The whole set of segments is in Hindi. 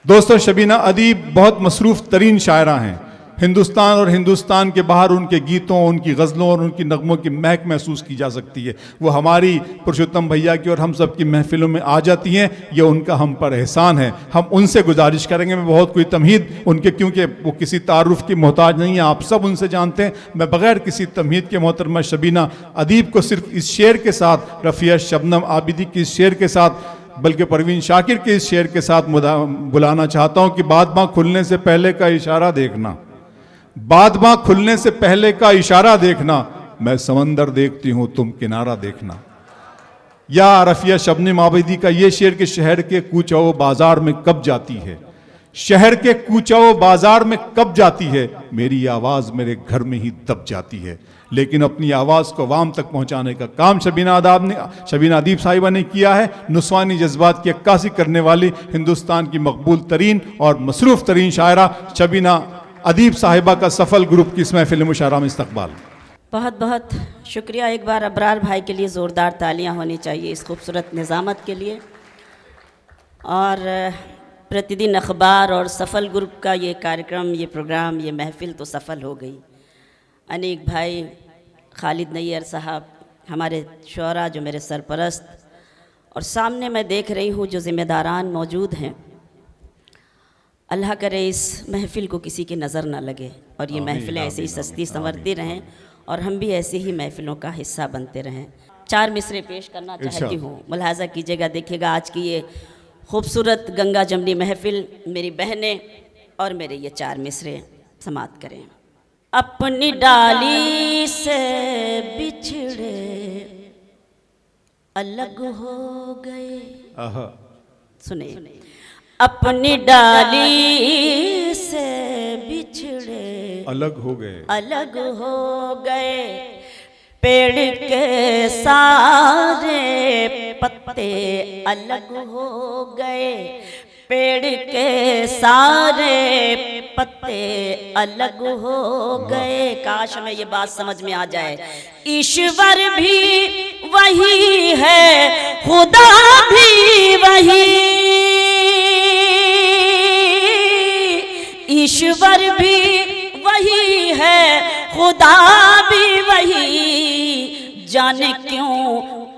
दोस्तों, शबीना अदीब बहुत मसरूफ़ तरीन शायरा हैं। हिंदुस्तान और हिंदुस्तान के बाहर उनके गीतों, उनकी गज़लों और उनकी नगमों की महक महसूस की जा सकती है। वो हमारी, पुरुषोत्तम भैया की और हम सब की महफिलों में आ जाती हैं। ये उनका हम पर एहसान है। हम उनसे गुजारिश करेंगे, मैं बहुत कोई तमहीद उनके, क्योंकि वो किसी तारुफ की मोहताज नहीं है, आप सब उनसे जानते हैं। मैं बग़ैर किसी तमहीद के मोहतरमा शबीना अदीब को सिर्फ इस शेर के साथ, रफ़िया शबनम आबिदी की इस शेर के साथ, बल्कि परवीन शाकिर के इस शेर के साथ बुलाना चाहता हूँ कि बादमाँ खुलने से पहले का इशारा देखना, बादमाँ खुलने से पहले का इशारा देखना, मैं समंदर देखती हूँ तुम किनारा देखना। या रफ़िया शबनम आबिदी का ये शेर कि शहर के कूचाओ बाजार में कब जाती है, शहर के कूचाओ बाजार में कब जाती है, मेरी आवाज़ मेरे घर में ही दब जाती है। लेकिन अपनी आवाज़ को अवाम तक पहुँचाने का काम शबीना अदीब साहिबा ने किया है। नुस्वानी जज्बात की अक्कासी करने वाली हिंदुस्तान की मकबूल तरीन और मसरूफ़ तरीन शायरा शबीना अदीब साहिबा का सफल ग्रुप की इस महफिल मुशायरा में इस्तकबाल। बहुत बहुत शुक्रिया। एक बार अबरार भाई के लिए ज़ोरदार तालियां होनी चाहिए इस खूबसूरत निज़ामत के लिए। और प्रतिदिन अखबार और सफल ग्रुप का ये कार्यक्रम, ये प्रोग्राम, ये महफिल तो सफल हो गई। अनीक भाई, खालिद नैयर साहब, हमारे शुअरा जो मेरे सरपरस्त, और सामने मैं देख रही हूँ जो ज़िम्मेदारान मौजूद हैं। अल्लाह करे इस महफिल को किसी की नज़र ना लगे और ये महफिलें ऐसे ही सस्ती संवरती रहें और हम भी ऐसे ही महफिलों का हिस्सा बनते रहें। 4 मिसरे पेश करना चाहती हूँ, मुलाहाजा कीजिएगा, देखिएगा आज की ये खूबसूरत गंगा जमनी महफिल, मेरी बहनें और मेरे ये 4 मिसरे समात करें। अपनी डाली से बिछड़े अलग हो गए, सुने, अपनी डाली से बिछड़े अलग हो गए, अलग हो गए, पेड़ के सारे पत्ते अलग हो गए, पेड़ के सारे पत्ते अलग हो गए। काश हमें ये बात समझ में आ जाए, ईश्वर भी वही है, खुदा भी वही, ईश्वर भी वही है, खुदा भी वही, जाने क्यों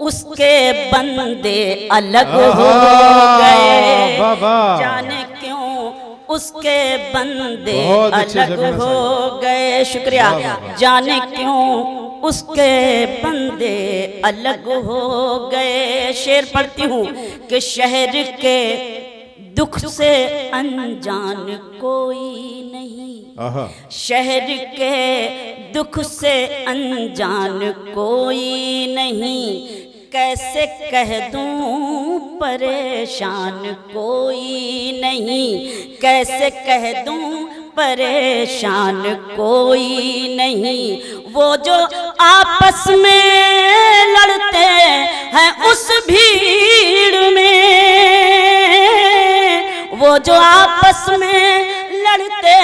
उसके बंदे अलग हो गए, जाने क्यों उसके बंदे अलग हो गए। शुक्रिया। जाने क्यों उसके बंदे अलग हो गए। शेर पढ़ती हूँ कि शहर के दुख से अनजान कोई नहीं, शहर के दुख से अनजान कोई नहीं, कैसे कह दूं परेशान कोई नहीं, कैसे कह दूं परेशान कोई नहीं। वो जो आपस में लड़ते हैं उस भीड़ में, वो जो आपस में लड़ते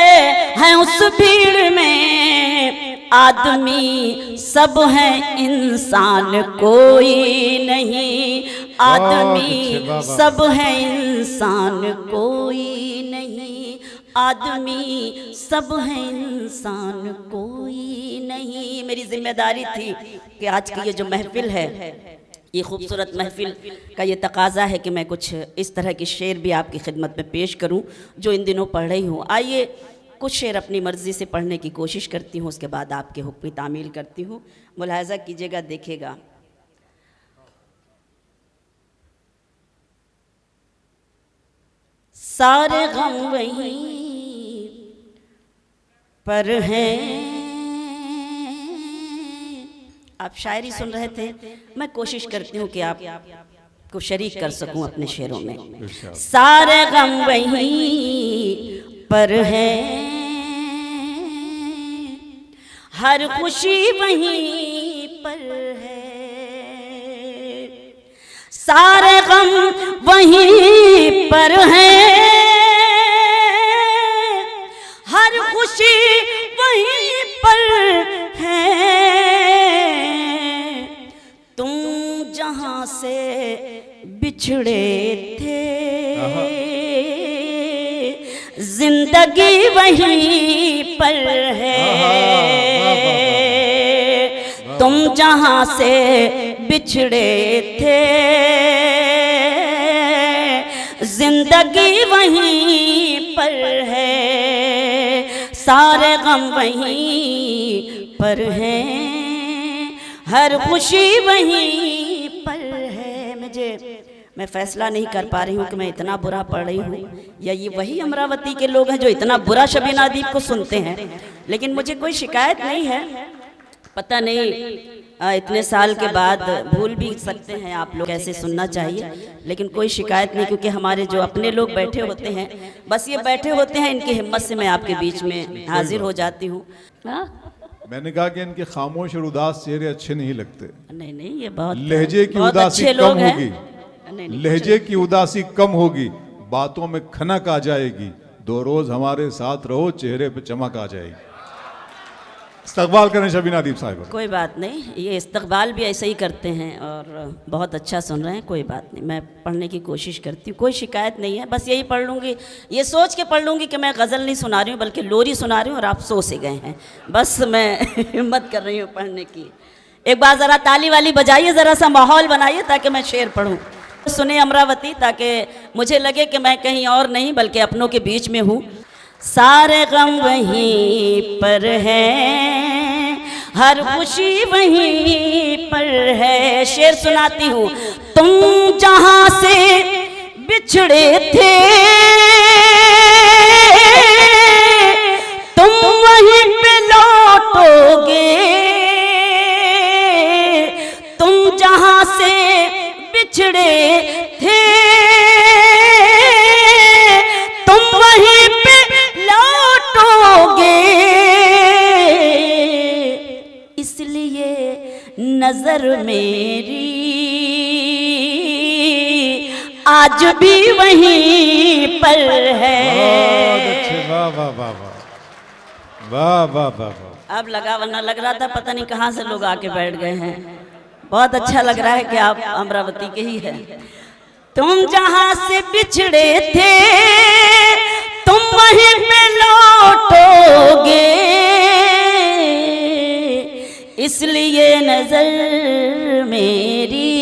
हैं उस भीड़ में, आदमी सब हैं इंसान कोई नहीं, आदमी सब हैं इंसान कोई नहीं, आदमी सब हैं इंसान कोई नहीं। मेरी जिम्मेदारी थी कि आज की ये जो महफिल है, ये खूबसूरत महफिल का ये तकाजा है कि मैं कुछ इस तरह के शेर भी आपकी खिदमत में पेश करूं जो इन दिनों पढ़ रही हूँ। आइए कुछ शेर अपनी मर्ज़ी से पढ़ने की कोशिश करती हूँ, उसके बाद आपके हुक्म तामील करती हूँ। मुलाहाजा कीजिएगा, देखिएगा। सारे गम वहीं पर हैं। आप शायरी सुन रहे थे, मैं कोशिश करती हूँ कि आप को शरीक कर सकूं अपने शेरों में। सारे गम वहीं पर हैं, हर खुशी वहीं पर है, सारे गम वहीं पर हैं, हर खुशी वहीं पर है। तुम जहां से बिछड़े थे जिंदगी वहीं पर है। तुम जहां से बिछड़े थे, जिंदगी वहीं पर है, सारे गम वहीं पर हैं, हर खुशी वहीं पर है। मैं फैसला नहीं कर पा रही हूँ कि मैं इतना बुरा पढ़ रही हूँ या ये वही अमरावती के लोग हैं जो इतना बुरा शबीना अदीब को सुनते हैं। लेकिन मुझे कोई शिकायत नहीं है, पता नहीं इतने साल के बाद भूल भी सकते हैं आप लोग, कैसे सुनना चाहिए, लेकिन कोई शिकायत नहीं, क्योंकि हमारे जो अपने लोग बैठे होते हैं, बस ये बैठे होते हैं, इनकी हिम्मत से मैं आपके बीच में हाजिर हो जाती हूँ। मैंने कहा कि इनके खामोश और उदास चेहरे अच्छे नहीं लगते। नहीं, ये बहुत लहजे की उदासी कम होगी, लहजे की उदासी कम होगी, बातों में खनक आ जाएगी, 2 रोज हमारे साथ रहो, चेहरे पे चमक आ जाएगी। इस्तकबाल करें शबीना अदीब साहिबा। कोई बात नहीं, ये इस्तकबाल भी ऐसे ही करते हैं और बहुत अच्छा सुन रहे हैं। कोई बात नहीं, मैं पढ़ने की कोशिश करती हूँ, कोई शिकायत नहीं है। बस यही पढ़ लूँगी, ये सोच के पढ़ लूँगी कि मैं गज़ल नहीं सुना रही हूँ बल्कि लोरी सुना रही हूँ और आप सो से गए हैं। बस मैं हिम्मत कर रही हूँ पढ़ने की। एक बार ज़रा ताली वाली बजाइए, ज़रा सा माहौल बनाइए ताकि मैं शेर पढ़ूँ। सुने अमरावती, ताकि मुझे लगे कि मैं कहीं और नहीं बल्कि अपनों के बीच में हूँ। सारे गम वहीं पर हैं, हर खुशी वहीं पर है। शेर सुनाती हूँ। तुम जहां से बिछड़े थे, तुम वहीं पे लौटोगे, तुम जहां से बिछड़े थे, तुम वहीं पे लौटोगे, इसलिए नजर मेरी आज भी वहीं पर है। वाह वाह वाह वाह वाह वाह वाह। अब लगा, वरना लग रहा था पता नहीं कहाँ से लोग आके बैठ गए हैं। बहुत अच्छा लग रहा है कि आप अमरावती के ही हैं। तुम जहां से बिछड़े थे, तुम वहीं पे लौटोगे, इसलिए नजर मेरी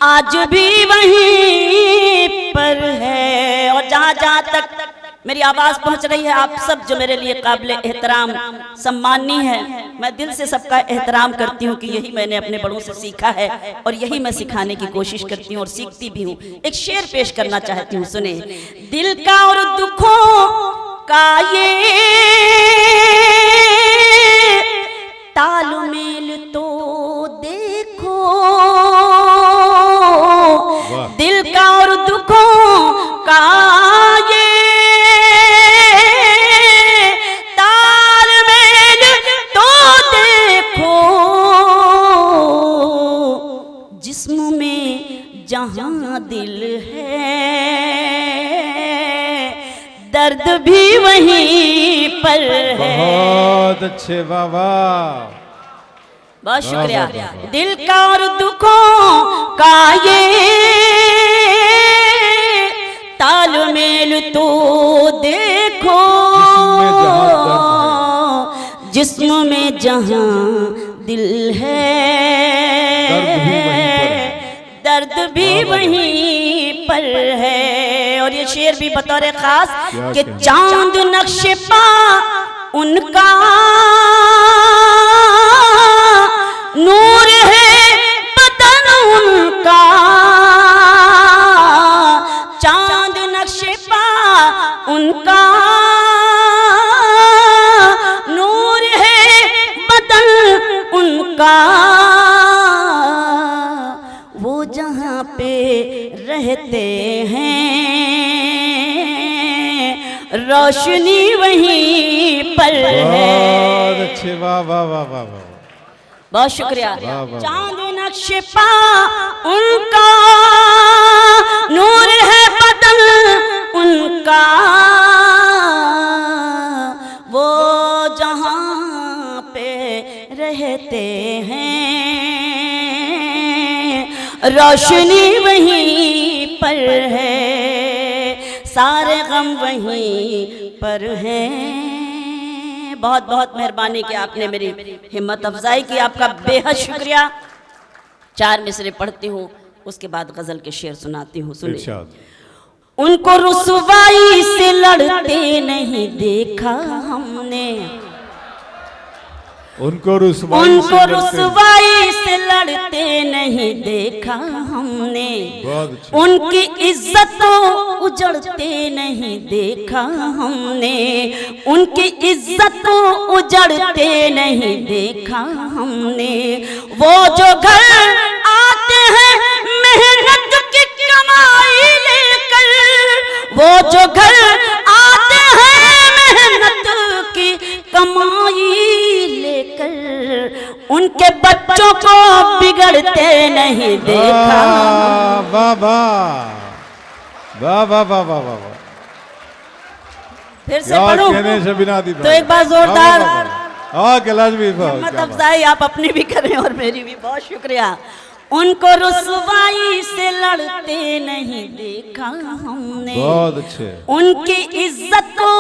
आज भी वहीं पर है। और जहां जहां तक मेरी आवाज़ पहुंच रही है, आप सब जो मेरे लिए काबिल एहतराम सम्मानी है, मैं दिल से सबका एहतराम करती हूँ कि यही मैंने अपने बड़ों से सीखा है और यही मैं सिखाने की कोशिश करती हूँ और सीखती भी हूँ। एक शेर पेश करना चाहती हूँ, सुने। दिल का और दुखों का ये तालमेल तो देखो, दिल का और दुखों का ये जिस्म में जहां दिल है, दर्द भी वहीं पर है। बहुत अच्छे, वाह वाह, बहुत शुक्रिया। दिल का और दुखों का ये तालमेल तो देखो, जिस्म में जहां दिल है, दर्द भी वहीं पर है। और ये शेर भी बतौर खास कि चांद नक्शे पा उनका नूर है बदन उनका, चांद नक्शे पा उनका नूर है बदन उनका, वो जहाँ पे रहते हैं रोशनी वहीं पर है। बहुत अच्छे, वाह वाह वाह वाह वाह, बहुत शुक्रिया। चांद नक्शे पा उनका नूर है बदन उनका, वो जहाँ पे रहते हैं रोशनी वहीं पर है। गम वहीं पर हैं। बहुत बहुत मेहरबानी कि आपने मेरी हिम्मत अफजाई की, आपका बेहद शुक्रिया। 4 मिसरे पढ़ती हूँ, उसके बाद गजल के शेर सुनाती हूँ, सुनिए। इरशाद। उनको रुसवाई से लड़ते नहीं देखा हमने, उनको रुसवाई से लड़ते नहीं देखा हमने, बहुत अच्छा। उनकी इज्जतों उजड़ते नहीं देखा हमने, उनकी इज्जतों उजड़ते नहीं देखा हमने। वो जो घर आते हैं मेहनत की कमाई लेकर, वो जो घर आते हैं मेहनत की कमाई लेकर, उनके बच्चों को बिगड़ते नहीं देखा। वाह वाह वाह वाह वाह वाह वाह। फिर से पढ़ूं तो एक बार जोरदार हिम्मत अफजाई आप अपनी भी करें और मेरी भी। बहुत शुक्रिया। उनको रुसवाई से लड़ते नहीं देखा हमने, बहुत अच्छे। उनकी इज्जत को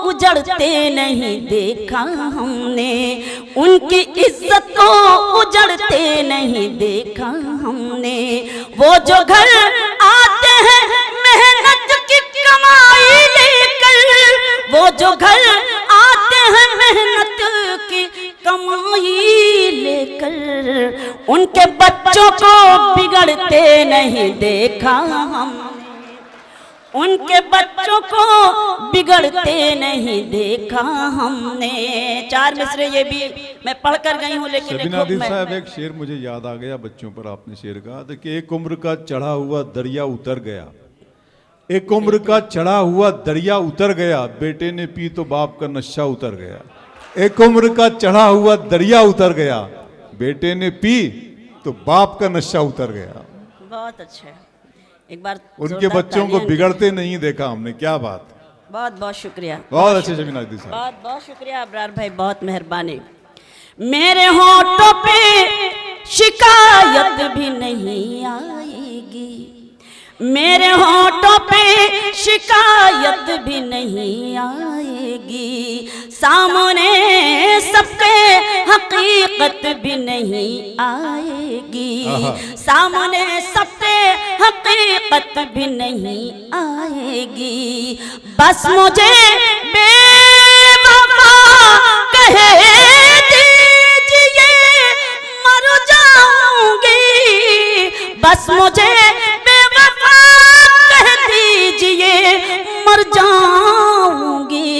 उजड़ते नहीं देखा हमने, उनकी इज्जत को उजड़ते नहीं देखा हमने। वो जो घर आते हैं मेहनत की कमाई लेकर, वो जो घर आते हैं मेहनत की कमाई लेकर, उनके बच्चों को बिगड़ते नहीं देखा हमने, उनके बच्चों को बिगड़ते नहीं देखा हमने। 4 मिसरे ये भी मैं पढ़ कर गई हूँ, लेकिन साहब एक शेर मुझे याद आ गया बच्चों पर, आपने शेर कहा था कि एक उम्र का चढ़ा हुआ दरिया उतर गया, एक उम्र का चढ़ा हुआ दरिया उतर गया, बेटे ने पी तो बाप का नशा उतर गया। एक उम्र का चढ़ा हुआ दरिया उतर गया, बेटे ने पी तो बाप का नशा उतर गया। बहुत अच्छा है। एक बार उनके बच्चों को बिगड़ते नहीं देखा हमने। क्या बात। बहुत बहुत शुक्रिया। बहुत अच्छे शबीना दी साहब। बहुत बहुत शुक्रिया अबरार भाई, बहुत मेहरबानी। मेरे होठों पे शिकायत भी नहीं आएगी, मेरे होठों पे शिकायत भी नहीं आएगी, सामने सबके हकीकत भी नहीं आएगी, सामने सबके हकीकत भी नहीं आएगी। बस मुझे बेवफा कहे दीजिए मर जाऊंगी, बस मुझे मर जाऊंगी,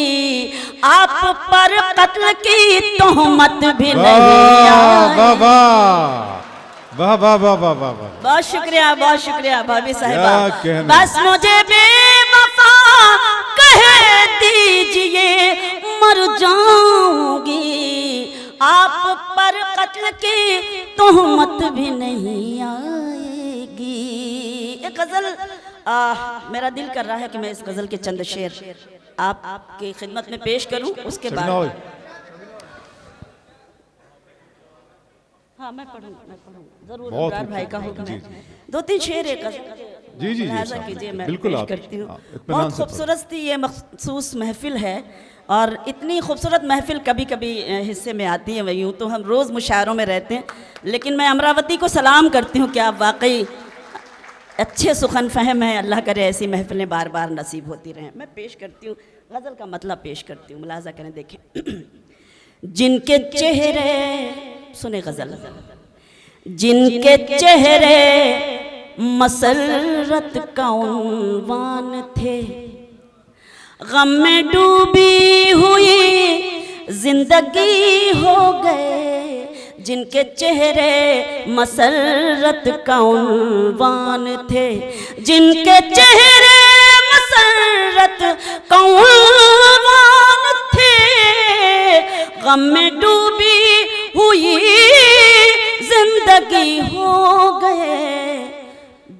आप पर कत्ल की तोहमत भी नहीं आएगी। बहुत शुक्रिया, बहुत शुक्रिया भाभी साहिबा। बस मुझे बेवफा कह दीजिए मर जाऊंगी, आप पर कत्ल की तोहमत भी नहीं आएगी। एक गजल मेरा दिल कर रहा है कि मैं इस गजल के चंद शेर आपकी खिदमत में पेश करूं, उसके बाद हाँ मैं पढ़ूं जरूर। अबरार भाई का हुक्म है। 2-3 शेर एक जी जी कीजिए, मैं बिल्कुल पेश करती हूँ। बहुत खूबसूरत सी ये मखसूस महफिल है, और इतनी खूबसूरत महफिल कभी कभी हिस्से में आती है। यूँ तो हम रोज़ मुशायरों में रहते हैं, लेकिन मैं अमरावती को सलाम करती हूँ कि आप वाकई अच्छे सुखन फहम है। अल्लाह करे ऐसी महफिलें बार बार नसीब होती रहें। मैं पेश करती हूँ, गज़ल का मतलब पेश करती हूँ, मुलाजा करें, देखें। जिनके चेहरे, सुने गज़ल, जिनके चेहरे मसरत का उन्वान थे, गम में डूबी हुई जिंदगी हो गए, जिनके चेहरे मसरत का उन्वान थे, जिनके चेहरे मसरत का उन्वान थे, गम में डूबी हुई जिंदगी हो गए,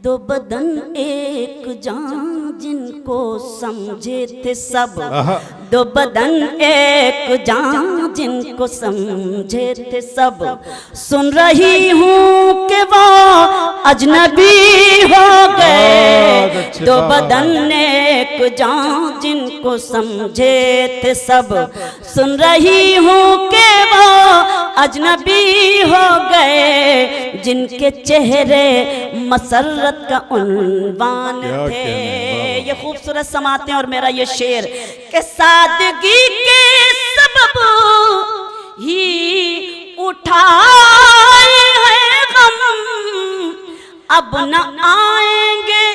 दो बदन एक जान जिनका को समझे थे सब, दो बदन एक जान जिनको समझे थे सब। सुन रही हूँ कि वो अजनबी हो गए, दो बदन एक जान जिनको समझे थे सब। सुन रही हूँ कि वो अजनबी हो गए, जिनके चेहरे मसरत का उन्वान थे। ये खूबसूरत समाते हैं और मेरा ये शेर के सादगी के सबब ही उठाए हैं गम, अब न आएंगे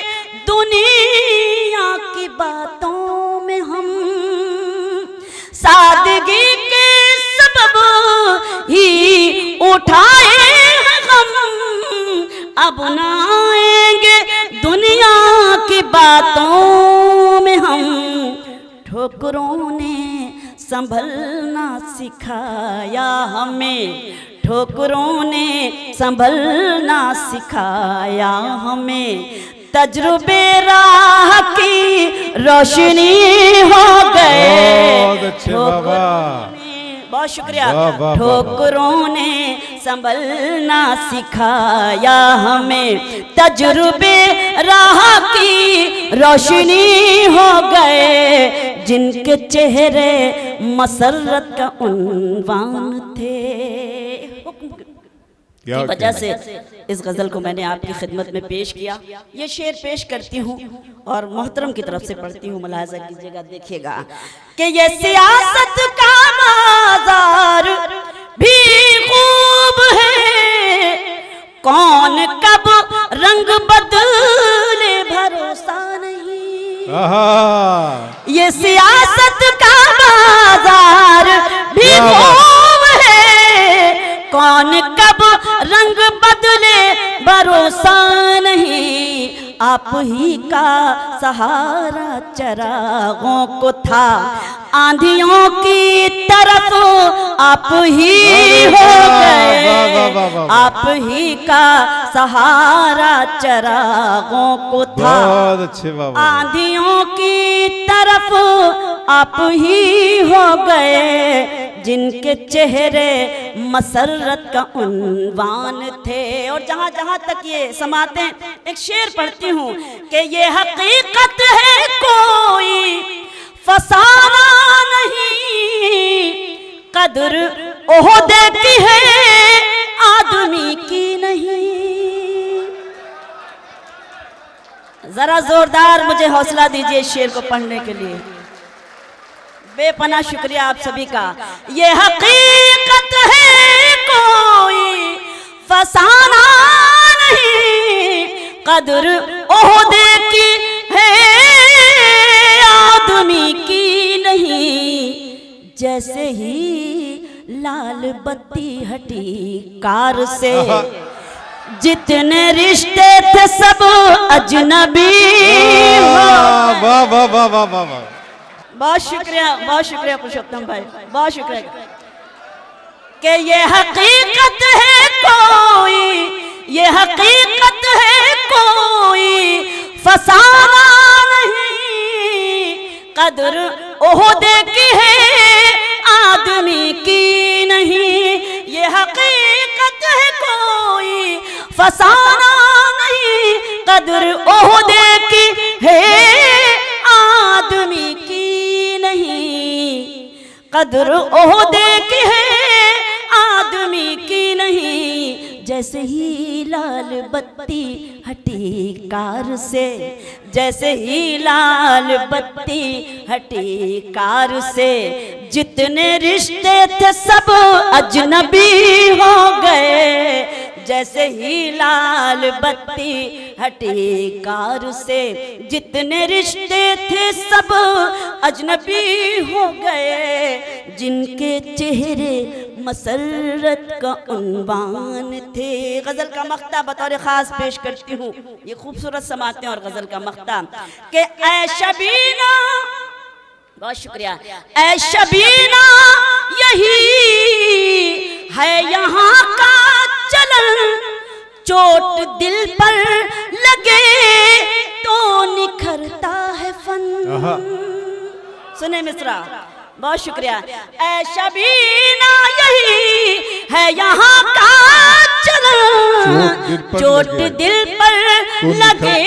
दुनिया की बातों में हम। सादगी के सबब ही उठाए हैं गम, अब न आएंगे दुनिया की बातों में हम। ठोकरों ने संभलना सिखाया हमें, ठोकरों ने संभलना सिखाया हमें। तजुर्बे राह की रोशनी हो गए, बहुत शुक्रिया। ठोकरों ने संभलना सिखाया हमें, तजुर्बे राह की रोशनी हो गए, जिनके चेहरे मसरत का उन्वान थे। की वजह से इस गज़ल को मैंने आपकी खिदमत में पेश किया। ये शेर पेश करती हूँ और मोहतरम की तरफ से पढ़ती हूँ, मुलाहजा कीजिएगा, देखिएगा कि ये सियासत का बाजार भी खूब है, कौन कब रंग बदले भरोसा नहीं। ये सियासत का बाजार भी खूब है, कौन कब रंग बदले भरोसा नहीं। आप ही का सहारा चरागों को था, आंधियों की तरफ आप ही हो गए। आप ही का सहारा चरागों को था, आंधियों की तरफ आप ही हो गए, जिनके चेहरे मसरत का उन्वान थे। और जहाँ जहाँ तक ये समाते हैं, एक शेर पढ़ती हूँ कि ये हकीकत है कोई फसाना नहीं, कदर ओहदे की है आदमी की नहीं। जरा जोरदार मुझे हौसला दीजिए इस शेर को पढ़ने के लिए। बेपनाह शुक्रिया आप सभी का। ये हकीकत है कोई फसाना नहीं, कदर ओहदे की है आदमी की नहीं। जैसे ही लाल बत्ती हटी कार से, जितने रिश्ते थे सब अजनबी। वाह वाह वाह वाह वाह, बहुत शुक्रिया पुरुषोत्तम भाई, बहुत शुक्रिया। कि ये हकीकत है कोई, ये हकीकत है कोई फसाना नहीं, कदर ओहदे की है आदमी की नहीं। ये हकीकत है कोई फसाना नहीं, कदर ओहदे की है आदमी की नहीं। कदर ओहदे की है आदमी की नहीं। जैसे ही लाल बत्ती हटी कार से, जैसे ही लाल बत्ती हटी कार से, जितने रिश्ते थे सब अजनबी हो गए। जैसे ही लाल बत्ती हटी कार से, जितने रिश्ते थे सब अजनबी हो गए, जिनके चेहरे मसरत का उन्वान थे। गजल का मख्ता बतौर खास पेश करती हूँ, ये खूबसूरत समाते हैं और गजल का मख्ता कि ऐ शबीना, बहुत शुक्रिया, ऐ शबीना यही है यहाँ का चलन, चोट दिल पर लगे तो निखरता है फन। फन। आहा। सुने मिसरा, बहुत शुक्रिया। ऐ शबीना यही है यहाँ का चलन, चोट दिल पर लगे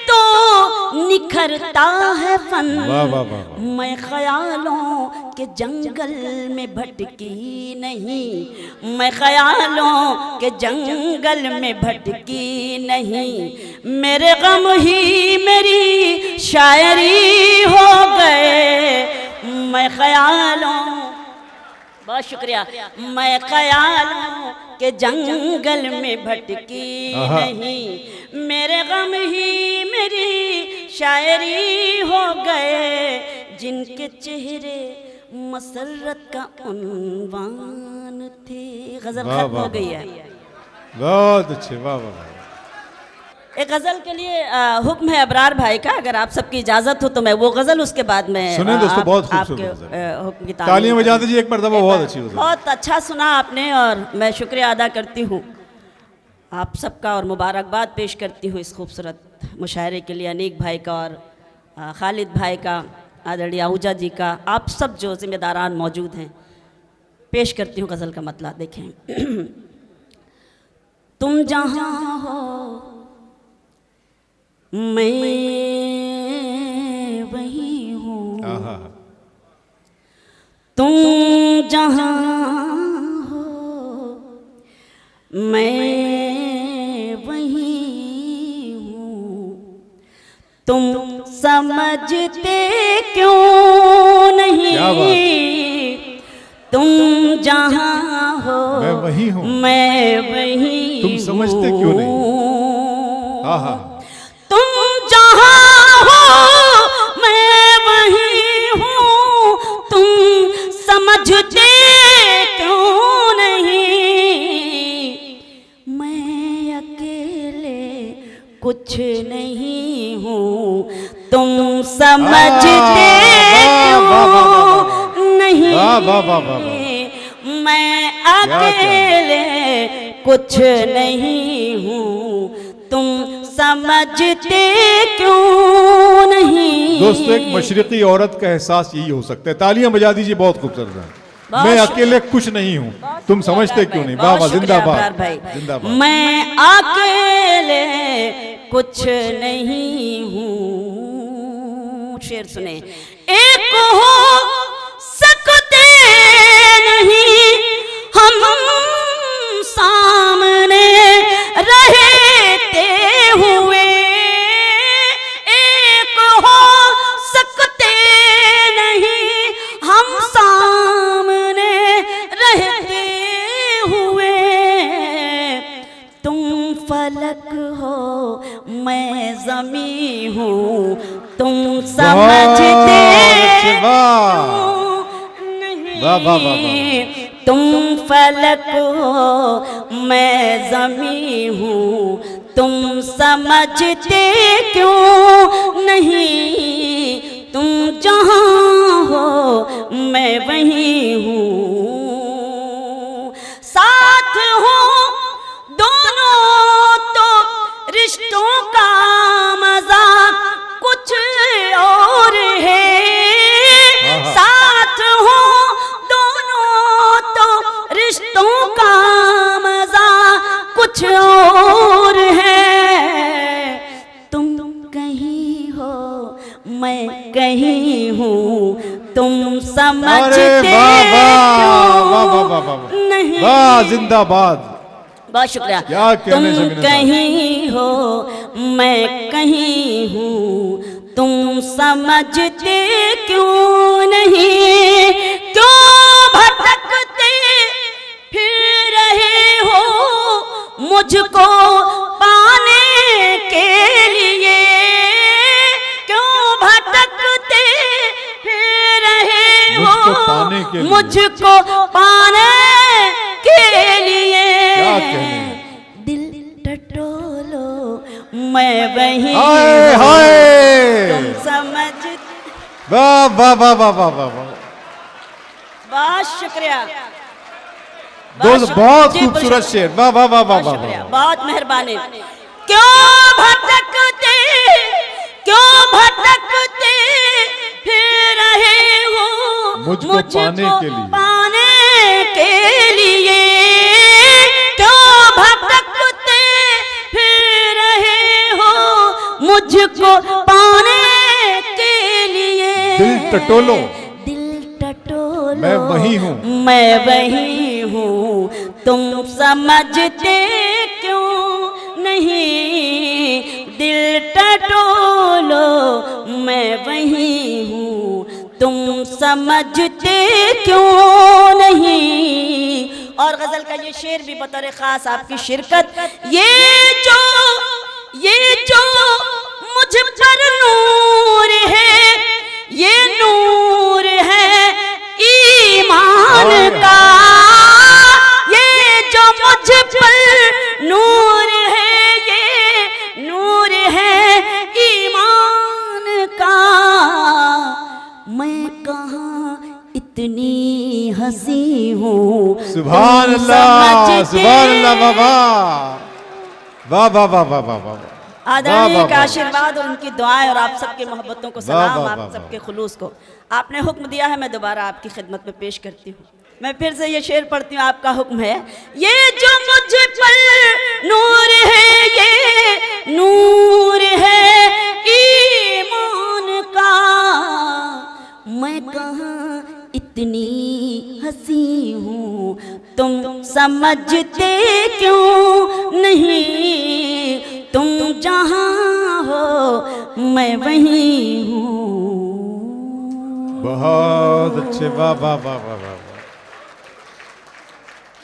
तो निखरता है फन। वाह वाह वाह। मैं ख्यालों के जंगल में भटकी नहीं, मैं ख्यालों के जंगल में भटकी नहीं, मेरे गम ही मेरी शायरी हो गए। मैं ख्यालों, बहुत शुक्रिया, मैं ख्यालों के जंगल में भटकी नहीं, मेरे गम ही मेरी शायरी हो गए, जिनके चेहरे मसरत का उन्वान थे। गजल खत्म हो गई है। बहुत अच्छे, वाह वाह वाह। एक गजल के लिए हुक्म है अबरार भाई का, अगर आप सबकी इजाजत हो तो मैं वो गजल उसके बाद में सुने दोस्तों, बहुत खूबसूरत हुक्म की तालियां बजा दीजिए एक मरतबा, बहुत अच्छी गजल। बहुत अच्छा सुना आपने और मैं शुक्रिया अदा करती हूँ आप सबका और मुबारकबाद पेश करती हूँ इस खूबसूरत मुशायरे के लिए, अनीक भाई का और खालिद भाई का, आदरणीय आहूजा जी का, आप सब जो जिम्मेदारान मौजूद हैं। पेश करती हूँ गज़ल का मतला, देखें। तुम जहाँ हो मैं वही हूँ, तुम जहाँ हो मैं वही हूँ, तुम समझते क्यों नहीं, तुम जहाँ हो मैं वही हूँ, मैं वही, तुम समझते क्यों नहीं। आहा। तुम जहाँ हो मैं वही हूँ, तुम समझते क्यों नहीं, मैं अकेले कुछ नहीं हूँ, तुम समझते क्यों नहीं, मैं अकेले कुछ नहीं हूँ, तुम समझते क्यों नहीं। दोस्तों, एक मशरिकी औरत का एहसास यही हो सकता है। तालियां बजा दीजिए, बहुत खूबसूरत है। मैं अकेले कुछ नहीं हूँ, तुम समझते क्यों नहीं। वाह वाह, जिंदाबाद जिंदाबाद। मैं अकेले कुछ नहीं हूँ। शेर सुने। एक हो सकते नहीं हम सामने रहते हुए, एक हो सकते नहीं हम सामने रहते हुए, तुम फलक हो मैं ज़मीं हूँ, तुम समझते नहीं, तुम फलक हो मैं ज़मीं हूँ, तुम समझते क्यों नहीं, तुम जहाँ हो मैं वहीं हूँ, साथ हो दोनों तो रिश्तों का मज़ा कुछ और है, साथ हो दोनों तो रिश्तों का मज़ा कुछ और है, तुम कहीं हो मैं कहीं हूँ, तुम समझते नहीं। वाह, जिंदाबाद। बहुत शुक्रिया। तुम कहीं हो मैं कहीं हूँ, तुम समझते क्यों नहीं, क्यों भटकते फिर रहे हो मुझको पाने के लिए, क्यों भटकते फिर रहे हो मुझको पाने के लिए, दिल टटोलो मैं वही तुम समझ। वाह वाह वाह वाह वाह वाह, बहुत शुक्रिया। दोस्त बहुत खूबसूरत शेर। वाह वाह वाह वाह वाह, बहुत मेहरबानी। क्यों भटकते क्यों भटकते फिर रहे हो मुझको पाने के लिए क्यों भटकते फिर रहे हो मुझको पाने के लिए। दिल टटोलो मैं वही हूँ तुम समझते क्यों नहीं। दिल टटोलो मैं वही हूँ तुम समझते क्यों नहीं। और गजल का ये शेर भी बतौर खास आपकी शिरकत, ये जो मुझ पर नूर है ये नूर है ईमान का। ये जो मुझ पर नूर है ये नूर है ईमान का। मैं कहाँ इतनी हंसी हूँ सुभान अल्लाह सुभान अल्लाह। वाह वाह वाह वाह वाह वाह। आदरणीय का आशीर्वाद और उनकी दुआएं और आप सबके मोहब्बतों को सलाम, आप सबके खुलूस को। आपने हुक्म दिया है, मैं दोबारा आपकी खिदमत में पेश करती हूँ। मैं फिर से ये शेर पढ़ती हूँ, आपका हुक्म है। ये जो मुझ पर नूर है ये नूर है ईमान का। मैं कहाँ इतनी हंसी हूँ तुम समझते क्यों नहीं। तुम जहाँ हो मैं वहीं हूँ। बहुत अच्छे, वाह वाह वाह वाह वाह।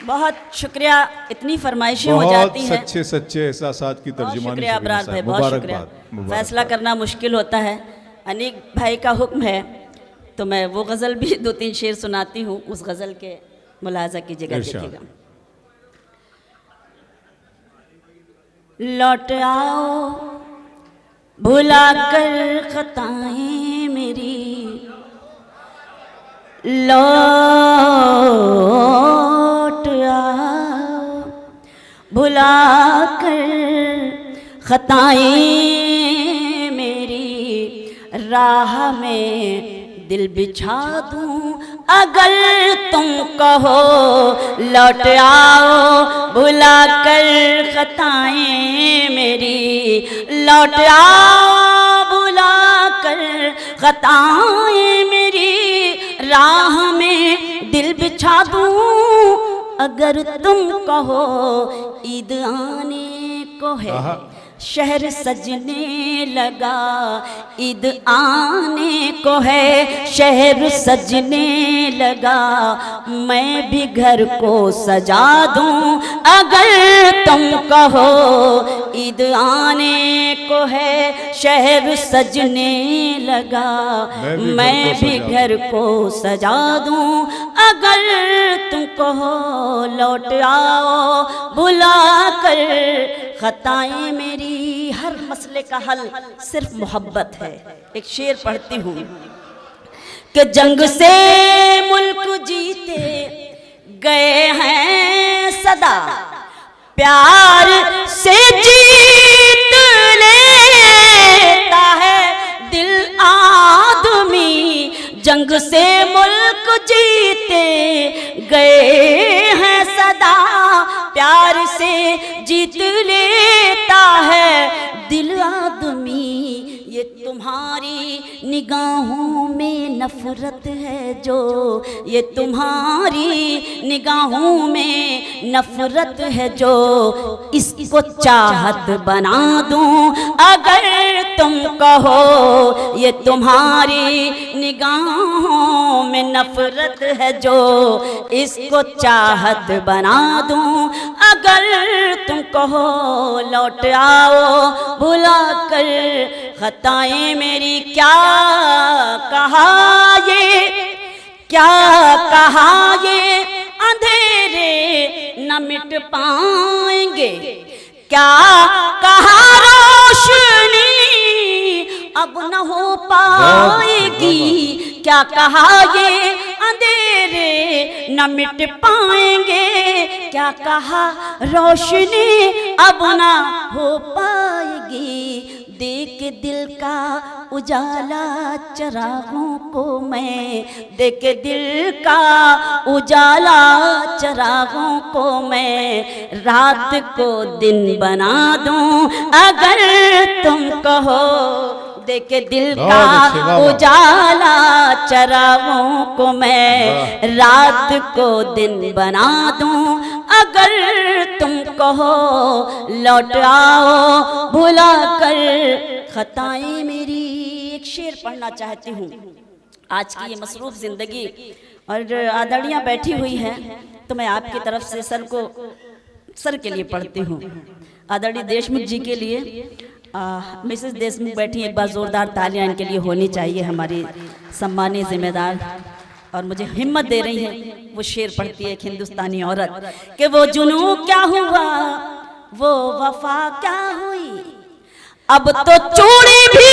बहुत शुक्रिया। इतनी फरमाइशें हो जाती हैं, सच्चे सच्चे एहसासात की तर्जुमानी। शुक्रिया अबरार भाई, बहुत शुक्रिया। फैसला करना मुश्किल होता है। अनीक भाई का हुक्म है तो मैं वो गज़ल भी 2-3 शेर सुनाती हूँ, उस गज़ल के मुलाजा कीजिएगा, देखिएगा। लौट आओ भुला कर खताएं मेरी, लौट आओ भुला कर खताएं मेरी, राह में दिल बिछा दूं अगर तुम कहो। लौट आओ भुला कर खताएं मेरी, लौट आओ भुला कर खताएं मेरी, राह में दिल बिछा दूं अगर तुम कहो। ईद आने को है शहर सजने लगा, ईद आने को है शहर सजने लगा। मैं भी घर को सजा दूं अगर तुम कहो। ईद आने को है शहर सजने लगा, मैं भी घर को सजा दूं अगर तुम कहो। लौट आओ भुला कर खताएं मेरी। हर मसले का हल सिर्फ मोहब्बत है। एक शेर पढ़ती हूँ कि जंग से मुल्क जीते गए हैं सदा, प्यार से जीत लेता है दिल आदमी। जंग से मुल्क जीते गए हैं सदा, प्यार से जीत लेता है दिल आदमी। ये तुम्हारी निगाहों में नफरत है जो, ये तुम्हारी निगाहों में नफरत है जो, इसको चाहत बना दूं अगर तुम कहो। ये तुम्हारी निगाहों में नफरत है जो, इसको चाहत बना दूं अगर तुम कहो। लौट आओ भुला कर खताएं मेरी। क्या कहा ये, क्या कहा ये अंधेरे न मिट पाएंगे, क्या कहा रोशनी अब न हो पाएगी, क्या कहा ये अंधेरे न मिट पाएंगे, क्या कहा रोशनी अब न हो पाएगी। देख दिल का उजाला चरागों को मैं, देके दिल का उजाला चरागों को मैं, रात को दिन बना दूं अगर तुम कहो, देके दिल का उजाला चरागों को मैं, रात को दिन बना दूं अगर तुम कहो, लौट आओ भुला कर खताएं मेरी। एक शेर पढ़ना चाहती हूँ। आज की ये मसरूफ जिंदगी और आदरणियाँ बैठी हुई हैं, तो मैं आपकी तरफ से सर के लिए पढ़ती हूँ। आदरणीय देशमुख जी के लिए, मिसेस देशमुख बैठी, एक बार जोरदार तालियां इनके लिए होनी चाहिए, हमारी सम्मानित जिम्मेदार, और मुझे हिम्मत दे रही है। वो शेर पढ़ती है एक हिंदुस्तानी औरत कि वो जुनू क्या हुआ, वो वफा क्या हुई, अब तो चूड़ी भी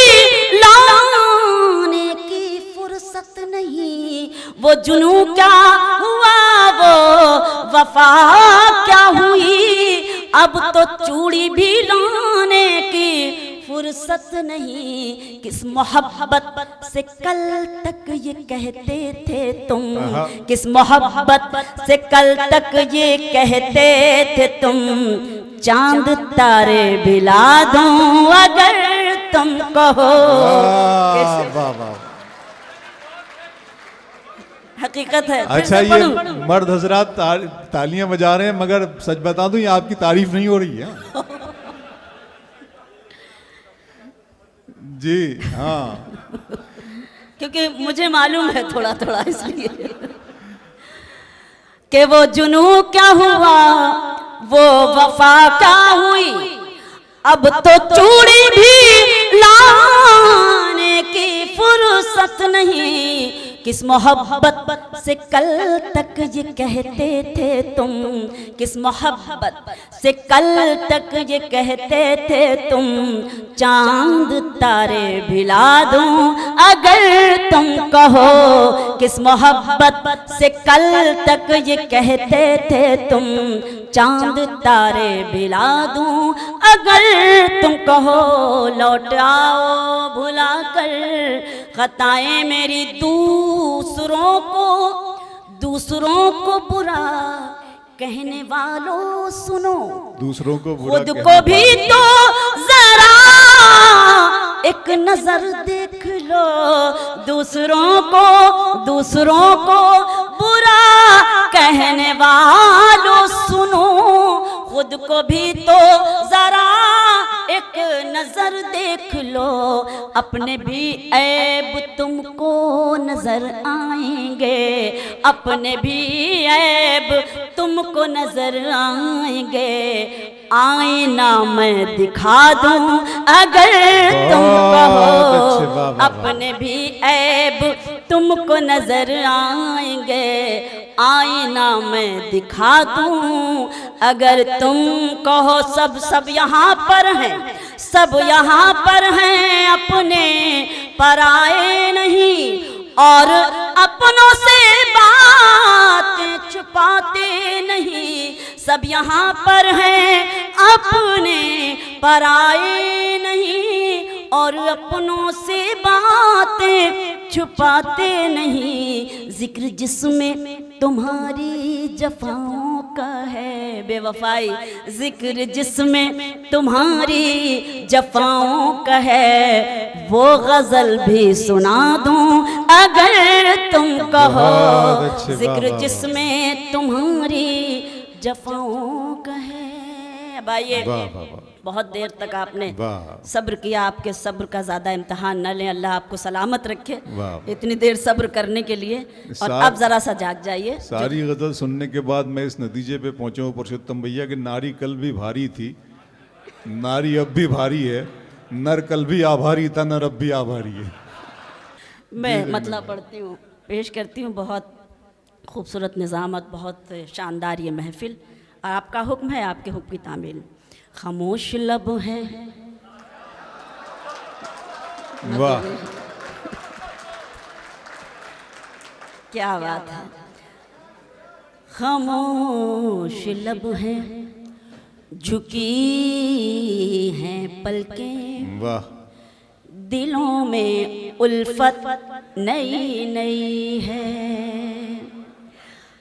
लाने की फुर्सत नहीं, वो जुनू क्या हुआ, वो वफा क्या हुई, अब तो चूड़ी भी लाने की फुर्सत नहीं। किस मोहब्बत से कल तक ये कहते थे तुम, किस मोहब्बत से कल तक ये कहते थे तुम, चांद तारे बिला दूं अगर तुम कहो। हकीकत है। अच्छा, ये मर्द हजरात तालियां बजा रहे हैं, मगर सच बता दूं ये आपकी तारीफ नहीं हो रही है। जी हाँ, क्योंकि मुझे मालूम है थोड़ा थोड़ा, इसलिए कि वो जुनू क्या हुआ, वो वफा क्या हुई, अब तो चूड़ी भी लाने की फुर्सत नहीं। किस मोहब्बत से कल तक ये कहते थे तुम, किस मोहब्बत से कल तक ये कहते थे तुम, चांद तारे भिला दूं अगर तुम कहो, किस मोहब्बत से कल तक ये कहते थे तुम, चांद तारे भिला दूं अगर तुम कहो, लौट आओ भुला कर खताएं मेरी, दूसरों को बुरा कहने वालों सुनो, दूसरों को बुरा खुद को भी तो जरा एक नजर देख लो, दूसरों को बुरा कहने वालों सुनो, खुद को भी तो जरा एक नजर देख लो, अपने भी ऐब तुमको नजर आएंगे, अपने भी ऐब तुमको नजर आएंगे, आईना मैं दिखा दूं अगर तुम कहो, अपने भी ऐब तुमको नजर आएंगे, आईना मैं दिखा दूं अगर तुम कहो। सब यहाँ पर हैं, सब यहाँ पर हैं, अपने पराए नहीं, और अपनों से बातें छुपाते नहीं, सब यहाँ पर हैं, अपने पराए नहीं, और अपनों से बातें छुपाते नहीं। जिक्र जिसमें तुम्हारी जफाओं का है बेवफाई, जिक्र जिसमें तुम्हारी जफाओं का है, वो गजल भी सुना दूं अगर तुम कहो, जिक्र जिसमें तुम्हारी जफाओं का है। अब आइए, बहुत देर तक आपने सब्र किया, आपके सब्र का ज़्यादा इम्तिहान न लें, अल्लाह आपको सलामत रखे इतनी देर सब्र करने के लिए, और अब ज़रा सा जाग जाइए। सारी गज़ल सुनने के बाद मैं इस नतीजे पे पहुंचा हूँ पुरुषोत्तम भैया कि नारी कल भी भारी थी, नारी अब भी भारी है, नर कल भी आभारी था, नर अब भी आभारी है। मैं मतलब पढ़ती हूँ, पेश करती हूँ। बहुत खूबसूरत निज़ामत, बहुत शानदार ये महफिल, और आपका हुक्म है, आपके हुक्म की तामील। खामोश लब है, वाह क्या बात है, खामोश लब है, झुकी हैं पलकें, वाह, दिलों में उल्फत नई नई है।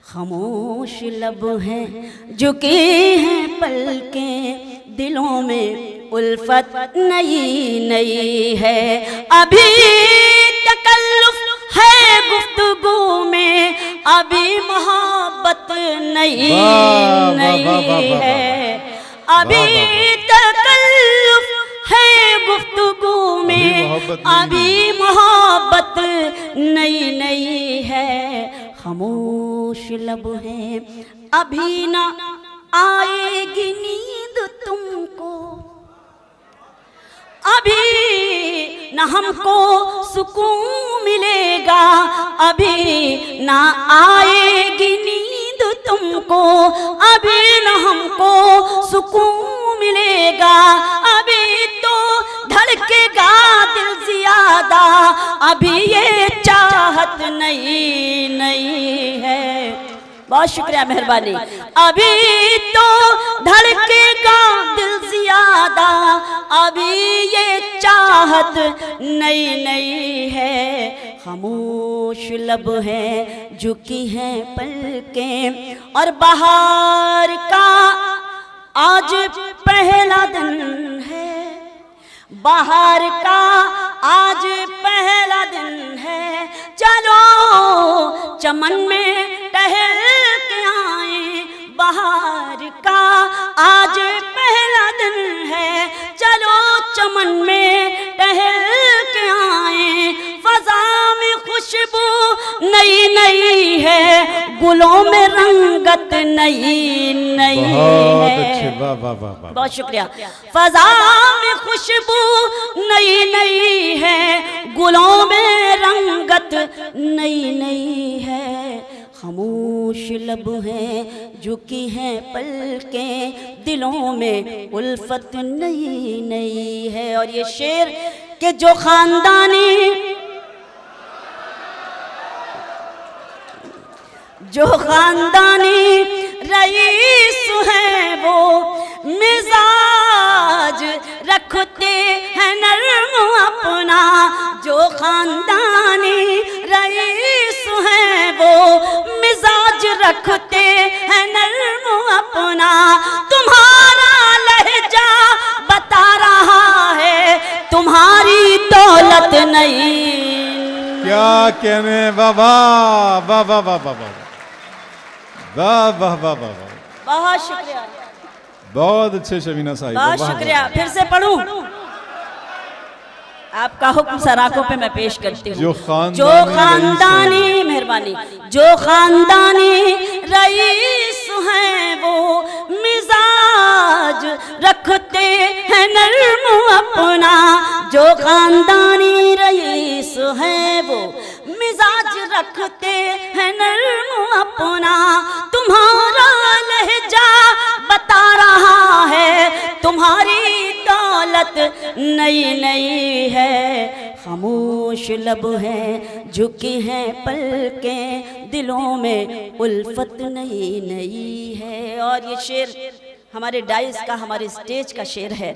खामोश लब हैं झुके हैं पलकें, दिलों में उल्फत नई नई है। अभी तकल्लुफ है गुफ्तगू में, अभी मोहब्बत नई नई है। अभी तकल्लुफ है गुफ्तगू में, अभी मोहब्बत नई नई है। खामोश लब है अभी ना आएगी नींद तुमको, अभी न हमको सुकून मिलेगा, अभी ना आएगी नींद तुमको, अभी न हमको सुकून मिलेगा, अभी तो धड़केगा दिल ज्यादा, अभी ये चाहत नई नई है। बहुत शुक्रिया, मेहरबानी। अभी तो धड़केगा दिल ज्यादा, अभी ये चाहत नई नई है। खामोश लब है झुकी हैं पलकें, और बाहर का आज पहला दिन है, बाहर का आज पहला दिन है। चलो चमन में टहल के आए, बाहर का आज पहला दिन है। चलो चमन में टहल के आए, फजा में खुशबू नई नई है, गुलों में रंगत नई नई है। बहुत अच्छे, वाह वाह वाह वाह, बहुत शुक्रिया। फजा में खुशबू नई नई है, गुलों में रंगत नई नई है। खामोश लब हैं झुकी हैं पलकें, दिलों में उल्फत नई नई है। और ये शेर के जो खानदानी रईस हैं वो मिजाज रखते हैं नर्म अपना, जो खानदानी रईस हैं वो मिजाज रखते हैं नर्म अपना। तुम्हारा लहजा बता रहा है तुम्हारी दौलत नहीं। क्या कहने, वाह वाह वाह वाह वाह वाह वाह वाह वाह वाह वाह, बहुत शुक्रिया, बहुत अच्छे शबीना साहिब, बहुत शुक्रिया। फिर से पढ़ूं? आपका हुक्म सराखों पे मैं पेश करती हूँ। जो खानदानी, मेहरबानी, जो खानदानी रईस हैं वो मिजाज रखते हैं नर्म अपना, जो खानदानी रईस हैं वो मिजाज रखते हैं नर्म अपना। तुम्हारा लहजा बता रहा है तुम्हारी दौलत नई नई है। खामोश लब हैं झुकी हैं पलकें, दिलों में उल्फत नई नई है। और ये शेर हमारे डाइस का, हमारे स्टेज का शेर है।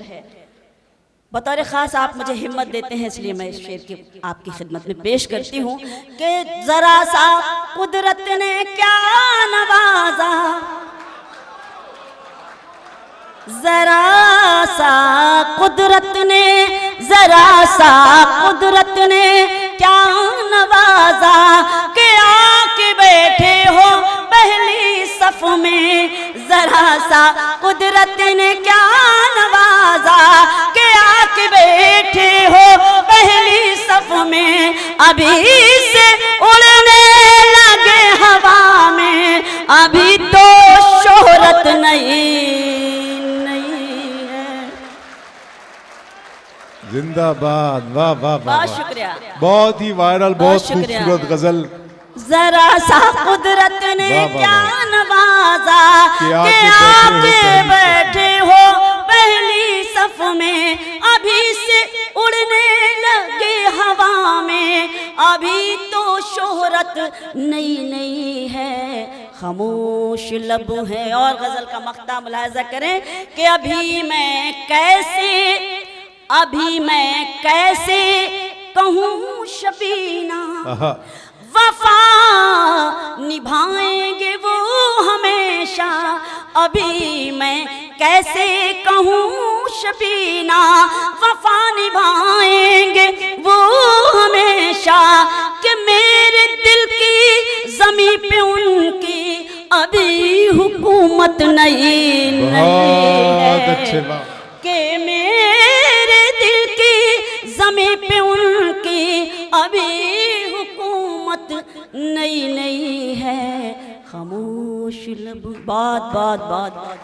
बतौर ख़ास आप मुझे हिम्मत देते हैं, इसलिए मैं इस शेर की आपकी खिदमत में पेश करती हूँ कि ज़रा सा कुदरत ने क्या नवाजा, जरा सा कुदरत ने, जरा सा कुदरत ने क्या नवाजा, के आके बैठे हो पहली सफ में। जरा सा कुदरत ने क्या नवाजा, के आके बैठे हो पहली सफ में। अभी से उड़ने लगे हवा में, अभी तो शोहरत नहीं है। जिंदाबाद, वाह वाह वाह, बहुत शुक्रिया, बहुत ही वायरल, बहुत खूबसूरत गजल। जरा सा कुदरत ने क्या नवाजा, के आके बैठे हो पहली सफ में। अभी से उड़ने लगे हवा में, अभी तो शोहरत नई नई है। खामोश लब है। और गजल का मक्ता मुलाहिजा करें कि अभी मैं कैसे अभी मैं कैसे कहूँ शबीना, वफा निभाएंगे वो हमेशा। अभी मैं कैसे कहूँ शबीना, वफा निभाएंगे वो हमेशा। कि मेरे दिल की ज़मीं पे उनकी अभी हुकूमत नहीं है। कि मेरे दिल की ज़मीं पे उनकी अभी हुकूमत नहीं है। खामोश लब बात बात बात बात